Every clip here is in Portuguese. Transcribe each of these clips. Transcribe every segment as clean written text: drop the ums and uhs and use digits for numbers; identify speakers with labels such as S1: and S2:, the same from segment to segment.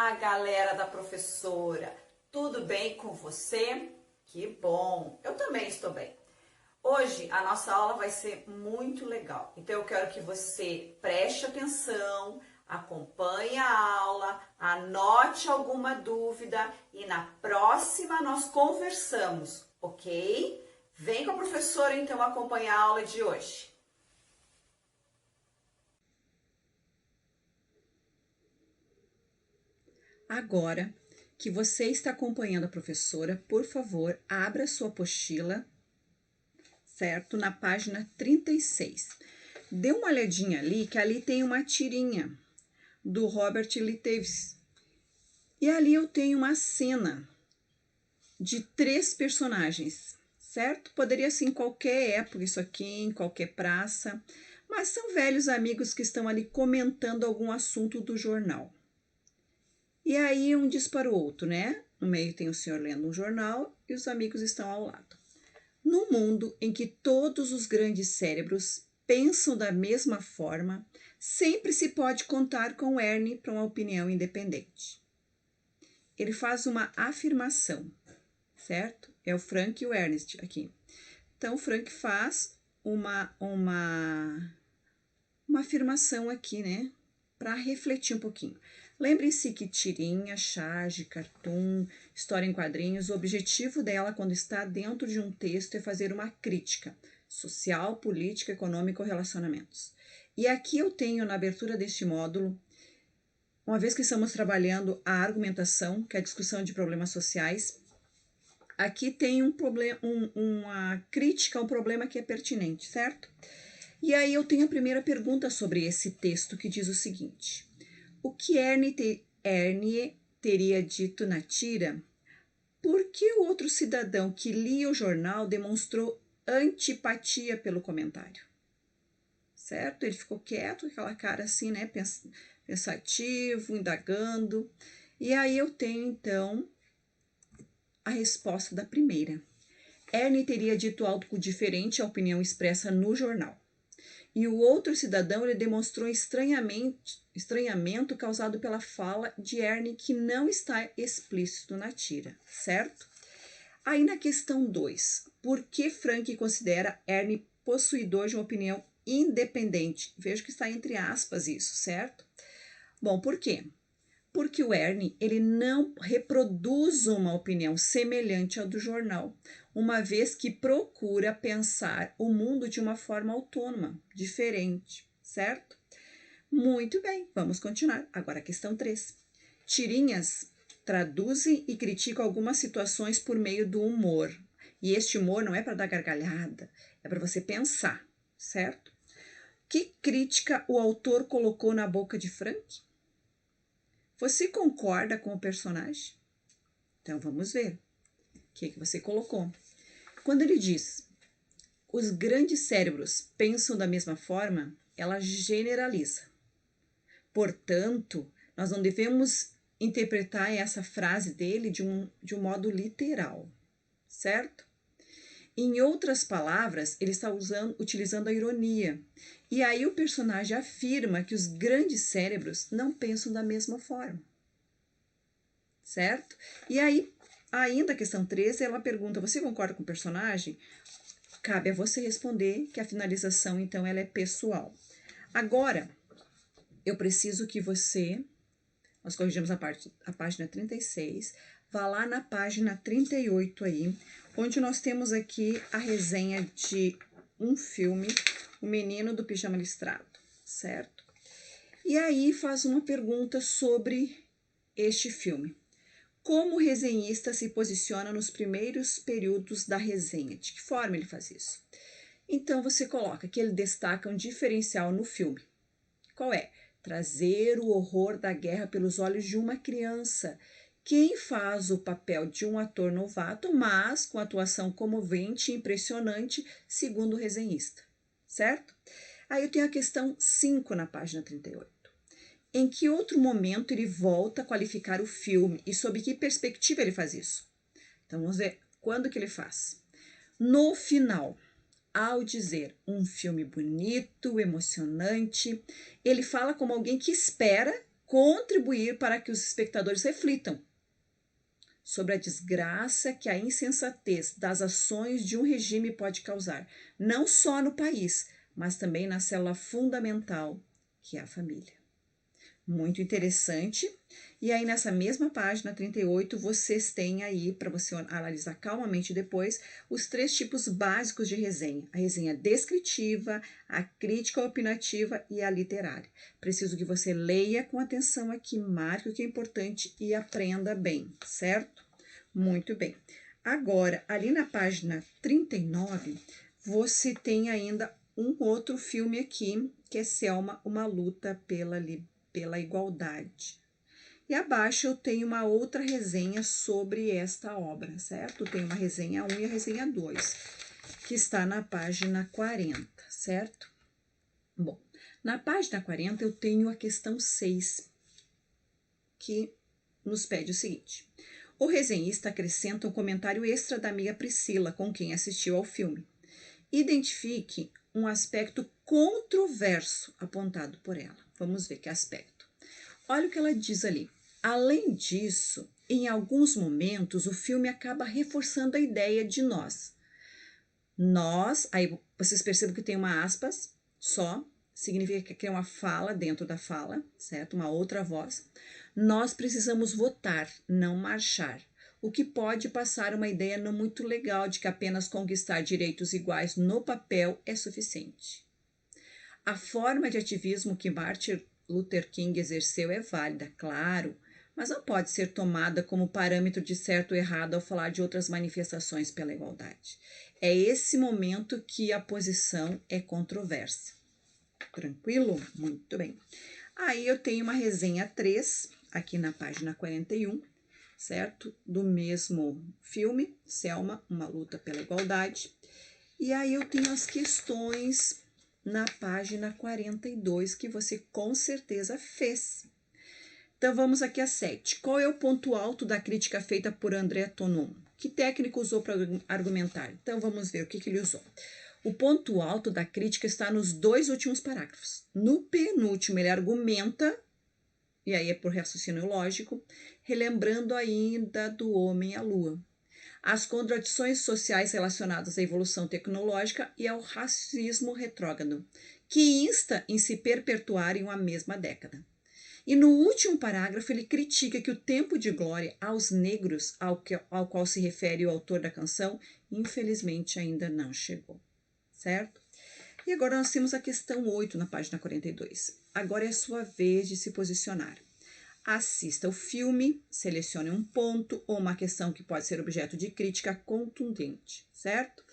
S1: Olá, galera da professora. Tudo bem com você? Que bom! Eu também estou bem. Hoje a nossa aula vai ser muito legal. Então eu quero que você preste atenção, acompanhe a aula, anote alguma dúvida e na próxima nós conversamos, ok? Vem com a professora então acompanhar a aula de hoje.
S2: Agora que você está acompanhando a professora, por favor, abra sua apostila, certo? Na página 36. Dê uma olhadinha ali, que ali tem uma tirinha do Robert Louis Stevenson. E ali eu tenho uma cena de 3 personagens, certo? Poderia ser em qualquer época, isso aqui, em qualquer praça, mas são velhos amigos que estão ali comentando algum assunto do jornal. E aí um diz para o outro, né? No meio tem o senhor lendo um jornal e os amigos estão ao lado. No mundo em que todos os grandes cérebros pensam da mesma forma, sempre se pode contar com Ernie para uma opinião independente. Ele faz uma afirmação, certo? É o Frank e o Ernest aqui. Então o Frank faz uma afirmação aqui, né? Para refletir um pouquinho. Lembrem-se que tirinha, charge, cartoon, história em quadrinhos, o objetivo dela quando está dentro de um texto é fazer uma crítica social, política, econômica ou relacionamentos. E aqui eu tenho na abertura deste módulo, uma vez que estamos trabalhando a argumentação, que é a discussão de problemas sociais, aqui tem uma crítica a um problema que é pertinente, certo? E aí eu tenho a primeira pergunta sobre esse texto que diz o seguinte: o que Ernie teria dito na tira? Por que o outro cidadão que lia o jornal demonstrou antipatia pelo comentário? Certo? Ele ficou quieto, com aquela cara assim, né? Pensativo, indagando. E aí eu tenho então a resposta da primeira. Ernie teria dito algo diferente à opinião expressa no jornal. E o outro cidadão ele demonstrou estranhamento causado pela fala de Ernie que não está explícito na tira, certo? Aí na questão 2, por que Frank considera Ernie possuidor de uma opinião independente? Vejo que está entre aspas isso, certo? Bom, por quê? Porque o Ernie ele não reproduz uma opinião semelhante à do jornal, uma vez que procura pensar o mundo de uma forma autônoma, diferente, certo? Muito bem, vamos continuar. Agora a questão 3. Tirinhas traduzem e criticam algumas situações por meio do humor. E este humor não é para dar gargalhada, é para você pensar, certo? Que crítica o autor colocou na boca de Frank? Você concorda com o personagem? Então vamos ver. O que você colocou? Quando ele diz os grandes cérebros pensam da mesma forma, ela generaliza. Portanto, nós não devemos interpretar essa frase dele de um modo literal, certo? Em outras palavras, ele está utilizando a ironia. E aí o personagem afirma que os grandes cérebros não pensam da mesma forma. Certo? E aí, ainda a questão 13, ela pergunta, você concorda com o personagem? Cabe a você responder que a finalização, então, ela é pessoal. Agora, eu preciso que você, nós corrigimos a página 36, vá lá na página 38 aí, onde nós temos aqui a resenha de um filme, O Menino do Pijama Listrado, certo? E aí faz uma pergunta sobre este filme. Como o resenhista se posiciona nos primeiros períodos da resenha? De que forma ele faz isso? Então você coloca que ele destaca um diferencial no filme. Qual é? Trazer o horror da guerra pelos olhos de uma criança. Quem faz o papel de um ator novato, mas com atuação comovente e impressionante, segundo o resenhista, certo? Aí eu tenho a questão 5 na página 38. Em que outro momento ele volta a qualificar o filme e sob que perspectiva ele faz isso? Então vamos ver quando que ele faz. No final, ao dizer um filme bonito, emocionante, ele fala como alguém que espera contribuir para que os espectadores reflitam sobre a desgraça que a insensatez das ações de um regime pode causar, não só no país, mas também na célula fundamental, que é a família. Muito interessante. E aí, nessa mesma página 38, vocês têm aí, para você analisar calmamente depois, os 3 tipos básicos de resenha. A resenha descritiva, a crítica opinativa e a literária. Preciso que você leia com atenção aqui, marque o que é importante e aprenda bem, certo? Muito bem. Agora, ali na página 39, você tem ainda um outro filme aqui, que é Selma, uma luta pela igualdade. E abaixo eu tenho uma outra resenha sobre esta obra, certo? Tem uma resenha 1 e a resenha 2, que está na página 40, certo? Bom, na página 40 eu tenho a questão 6, que nos pede o seguinte. O resenhista acrescenta um comentário extra da amiga Priscila, com quem assistiu ao filme. Identifique um aspecto controverso apontado por ela. Vamos ver que aspecto. Olha o que ela diz ali. Além disso, em alguns momentos, o filme acaba reforçando a ideia de nós. Nós, aí vocês percebem que tem uma aspas só, significa que é uma fala dentro da fala, certo? Uma outra voz. Nós precisamos votar, não marchar, o que pode passar uma ideia não muito legal de que apenas conquistar direitos iguais no papel é suficiente. A forma de ativismo que Martin Luther King exerceu é válida, claro, mas não pode ser tomada como parâmetro de certo ou errado ao falar de outras manifestações pela igualdade. É esse momento que a posição é controversa. Tranquilo? Muito bem. Aí eu tenho uma resenha 3, aqui na página 41, certo? Do mesmo filme, Selma, uma luta pela igualdade. E aí eu tenho as questões na página 42, que você com certeza fez. Então, vamos aqui a 7. Qual é o ponto alto da crítica feita por André Tonon? Que técnica usou para argumentar? Então, vamos ver o que ele usou. O ponto alto da crítica está nos 2 últimos parágrafos. No penúltimo, ele argumenta, e aí é por raciocínio lógico, relembrando ainda do homem à lua, as contradições sociais relacionadas à evolução tecnológica e ao racismo retrógrado, que insta em se perpetuar em uma mesma década. E no último parágrafo, ele critica que o tempo de glória aos negros, ao qual se refere o autor da canção, infelizmente ainda não chegou, certo? E agora nós temos a questão 8 na página 42. Agora é a sua vez de se posicionar. Assista o filme, selecione um ponto ou uma questão que pode ser objeto de crítica contundente, certo?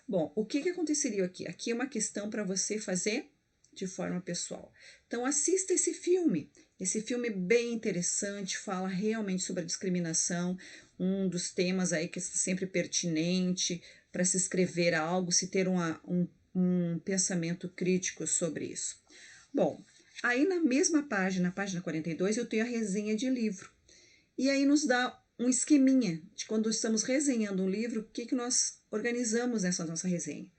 S2: Bom, o que aconteceria aqui? Aqui é uma questão para você fazer de forma pessoal. Então, assista esse filme. Esse filme é bem interessante, fala realmente sobre a discriminação, um dos temas aí que é sempre pertinente para se escrever algo, se ter um pensamento crítico sobre isso. Bom, aí na mesma página, página 42, eu tenho a resenha de livro. E aí nos dá um esqueminha de quando estamos resenhando um livro, o que nós organizamos nessa nossa resenha.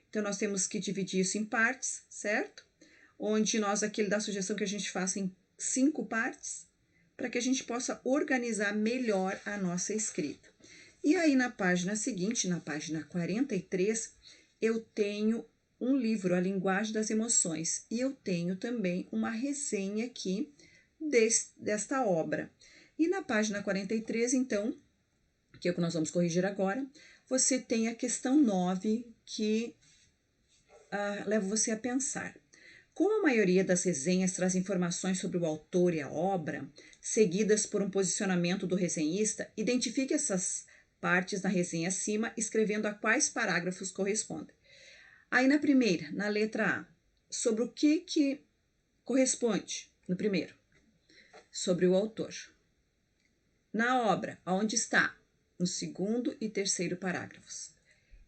S2: Então, nós temos que dividir isso em partes, certo? Onde aqui ele dá a sugestão que a gente faça em 5 partes, para que a gente possa organizar melhor a nossa escrita. E aí, na página seguinte, na página 43, eu tenho um livro, A Linguagem das Emoções, e eu tenho também uma resenha aqui desta obra. E na página 43, então, que é o que nós vamos corrigir agora, você tem a questão 9, que leva você a pensar. Como a maioria das resenhas traz informações sobre o autor e a obra, seguidas por um posicionamento do resenhista, identifique essas partes na resenha acima, escrevendo a quais parágrafos correspondem. Aí na primeira, na letra A, sobre o que corresponde no primeiro? Sobre o autor. Na obra, aonde está? No segundo e terceiro parágrafos.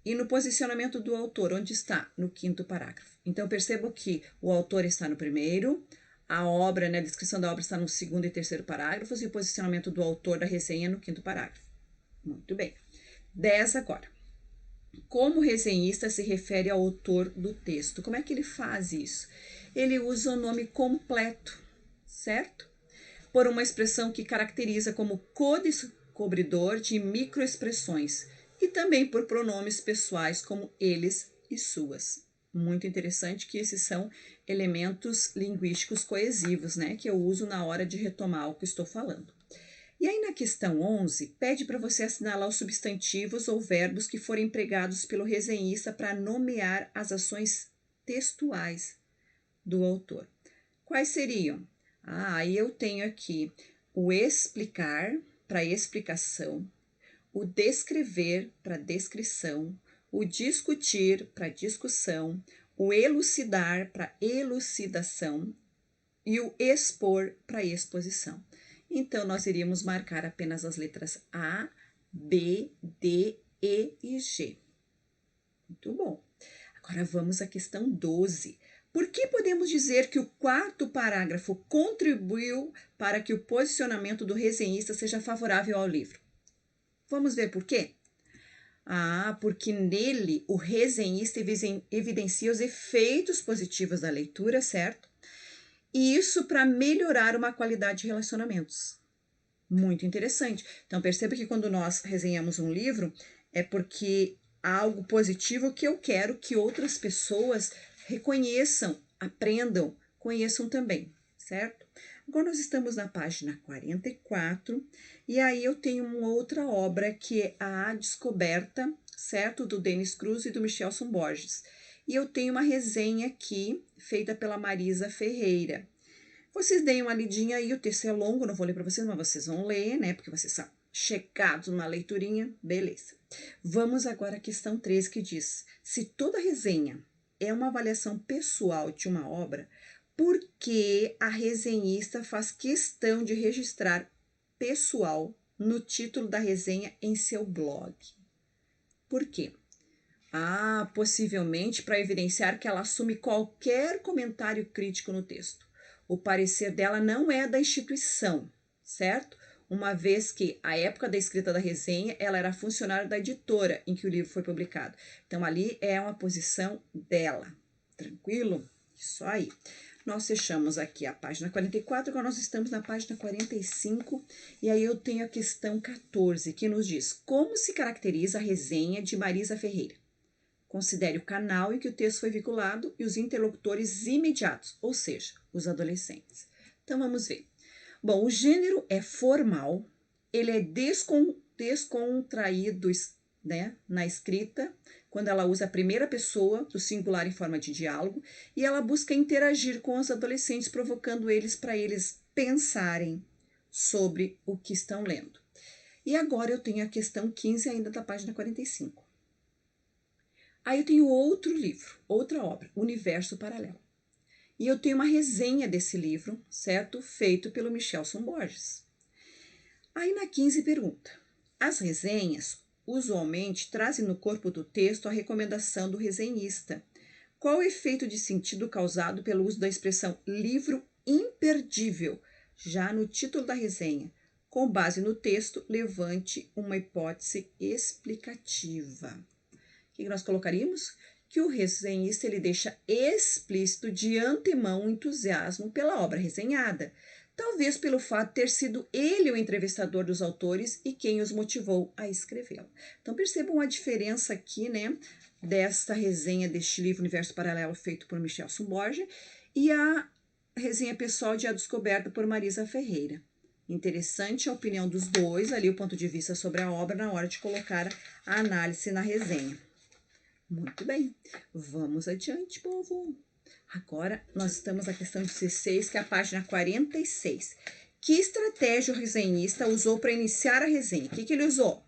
S2: E no posicionamento do autor, onde está? No quinto parágrafo. Então, percebo que o autor está no primeiro, a obra, né, a descrição da obra está no segundo e terceiro parágrafos, e o posicionamento do autor da resenha no quinto parágrafo. Muito bem. 10 agora. Como o resenhista se refere ao autor do texto? Como é que ele faz isso? Ele usa o nome completo, certo? por uma expressão que caracteriza como codescobridor de microexpressões e também por pronomes pessoais como eles e suas. Muito interessante que esses são elementos linguísticos coesivos, né, que eu uso na hora de retomar o que estou falando. E aí na questão 11, pede para você assinalar os substantivos ou verbos que forem empregados pelo resenhista para nomear as ações textuais do autor. Quais seriam? Aí eu tenho aqui o explicar para explicação, o descrever para descrição, o discutir para discussão, o elucidar para elucidação e o expor para exposição. Então, nós iríamos marcar apenas as letras A, B, D, E e G. Muito bom. Agora vamos à questão 12. Por que podemos dizer que o quarto parágrafo contribuiu para que o posicionamento do resenhista seja favorável ao livro? Vamos ver por quê? Porque nele o resenhista evidencia os efeitos positivos da leitura, certo? E isso para melhorar uma qualidade de relacionamentos. Muito interessante. Então, perceba que quando nós resenhamos um livro, é porque há algo positivo que eu quero que outras pessoas reconheçam, aprendam, conheçam também, certo? Agora nós estamos na página 44 e aí eu tenho uma outra obra que é A Descoberta, certo? Do Denis Cruz e do Michelson Borges. E eu tenho uma resenha aqui feita pela Marisa Ferreira. Vocês deem uma lidinha aí, o texto é longo, não vou ler para vocês, mas vocês vão ler, né? Porque vocês são chegados numa leiturinha, beleza. Vamos agora à questão 13 que diz: se toda resenha é uma avaliação pessoal de uma obra, por que a resenhista faz questão de registrar pessoal no título da resenha em seu blog? Por quê? Possivelmente para evidenciar que ela assume qualquer comentário crítico no texto. O parecer dela não é da instituição, certo? Uma vez que, à época da escrita da resenha, ela era funcionária da editora em que o livro foi publicado. Então, ali é uma posição dela. Tranquilo? Isso aí. Nós fechamos aqui a página 44, agora nós estamos na página 45, e aí eu tenho a questão 14, que nos diz: como se caracteriza a resenha de Marisa Ferreira? Considere o canal em que o texto foi vinculado e os interlocutores imediatos, ou seja, os adolescentes. Então, vamos ver. Bom, o gênero é formal, ele é descontraído, né, na escrita, quando ela usa a primeira pessoa do singular em forma de diálogo, e ela busca interagir com os adolescentes, provocando eles para eles pensarem sobre o que estão lendo. E agora eu tenho a questão 15 ainda da página 45. Aí eu tenho outro livro, outra obra, Universo Paralelo. E eu tenho uma resenha desse livro, certo? Feito pelo Michelson Borges. Aí na 15 pergunta: as resenhas usualmente trazem no corpo do texto a recomendação do resenhista. Qual o efeito de sentido causado pelo uso da expressão livro imperdível, já no título da resenha? Com base no texto, levante uma hipótese explicativa. O que nós colocaríamos? Que o resenhista ele deixa explícito de antemão o entusiasmo pela obra resenhada, talvez pelo fato de ter sido ele o entrevistador dos autores e quem os motivou a escrevê-lo. Então percebam a diferença aqui, né, desta resenha deste livro Universo Paralelo feito por Michelson Borges e a resenha pessoal de A Descoberta por Marisa Ferreira. Interessante a opinião dos dois, ali o ponto de vista sobre a obra na hora de colocar a análise na resenha. Muito bem, vamos adiante, povo. Agora, nós estamos na questão 16, que é a página 46. Que estratégia o resenhista usou para iniciar a resenha? O que ele usou?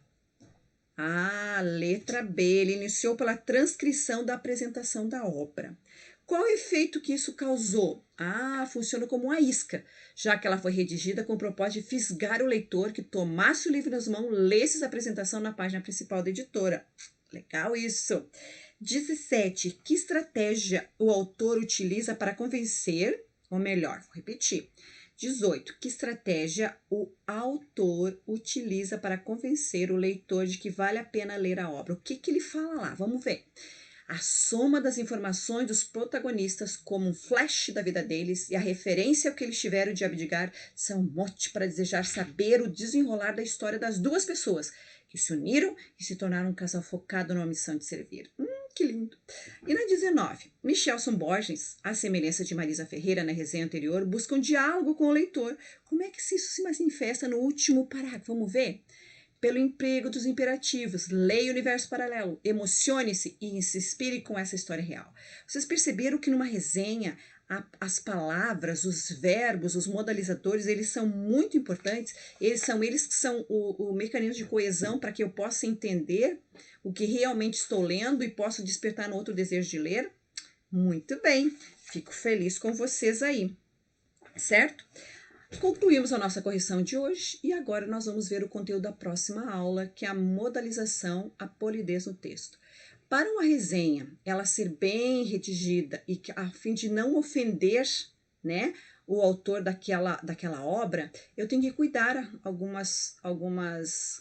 S2: Letra B, ele iniciou pela transcrição da apresentação da obra. Qual o efeito que isso causou? Funciona como uma isca, já que ela foi redigida com o propósito de fisgar o leitor que tomasse o livro nas mãos, lesse a apresentação na página principal da editora. Legal isso. 17. Que estratégia o autor utiliza para convencer, ou melhor, vou repetir. 18. Que estratégia o autor utiliza para convencer o leitor de que vale a pena ler a obra? O que ele fala lá? Vamos ver. A soma das informações dos protagonistas como um flash da vida deles e a referência ao que eles tiveram de abdicar são um mote para desejar saber o desenrolar da história das duas pessoas que se uniram e se tornaram um casal focado numa missão de servir. Que lindo! E na 19, Michelson Borges, à semelhança de Marisa Ferreira na resenha anterior, busca um diálogo com o leitor. Como é que isso se manifesta no último parágrafo? Vamos ver? Pelo emprego dos imperativos, leia o universo paralelo, emocione-se e se inspire com essa história real. Vocês perceberam que numa resenha as palavras, os verbos, os modalizadores, eles são muito importantes, eles que são o mecanismo de coesão para que eu possa entender o que realmente estou lendo e posso despertar no outro desejo de ler? Muito bem, fico feliz com vocês aí, certo? Concluímos a nossa correção de hoje e agora nós vamos ver o conteúdo da próxima aula, que é a modalização, a polidez no texto. Para uma resenha, ela ser bem redigida e a fim de não ofender, né, o autor daquela obra, eu tenho que cuidar algumas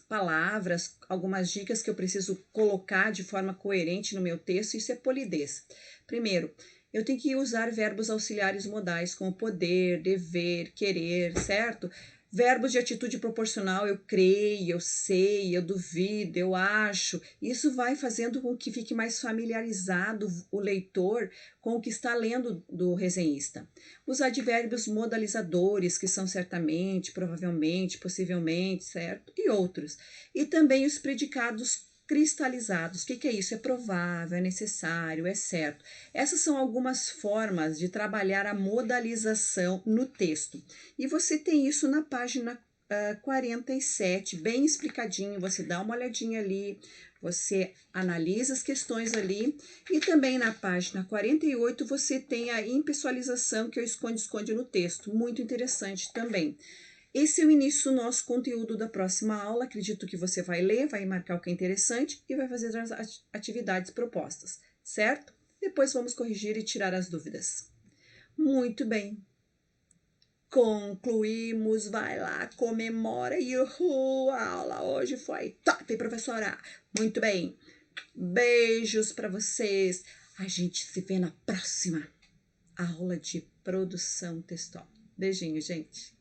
S2: palavras, algumas dicas que eu preciso colocar de forma coerente no meu texto. Isso é polidez. Primeiro, eu tenho que usar verbos auxiliares modais como poder, dever, querer, certo? Verbos de atitude proporcional, eu creio, eu sei, eu duvido, eu acho. Isso vai fazendo com que fique mais familiarizado o leitor com o que está lendo do resenhista. Os advérbios modalizadores, que são certamente, provavelmente, possivelmente, certo? E outros. E também os predicados cristalizados. O que é isso? É provável, é necessário, é certo. Essas são algumas formas de trabalhar a modalização no texto. E você tem isso na página 47, bem explicadinho. Você dá uma olhadinha ali, você analisa as questões ali. E também na página 48 você tem a impessoalização, que é o esconde-esconde no texto. Muito interessante também. Esse é o início do nosso conteúdo da próxima aula. Acredito que você vai ler, vai marcar o que é interessante e vai fazer as atividades propostas, certo? Depois vamos corrigir e tirar as dúvidas. Muito bem. Concluímos, vai lá, comemora. Uhul, a aula hoje foi top, professora. Muito bem. Beijos para vocês. A gente se vê na próxima aula de produção textual. Beijinho, gente.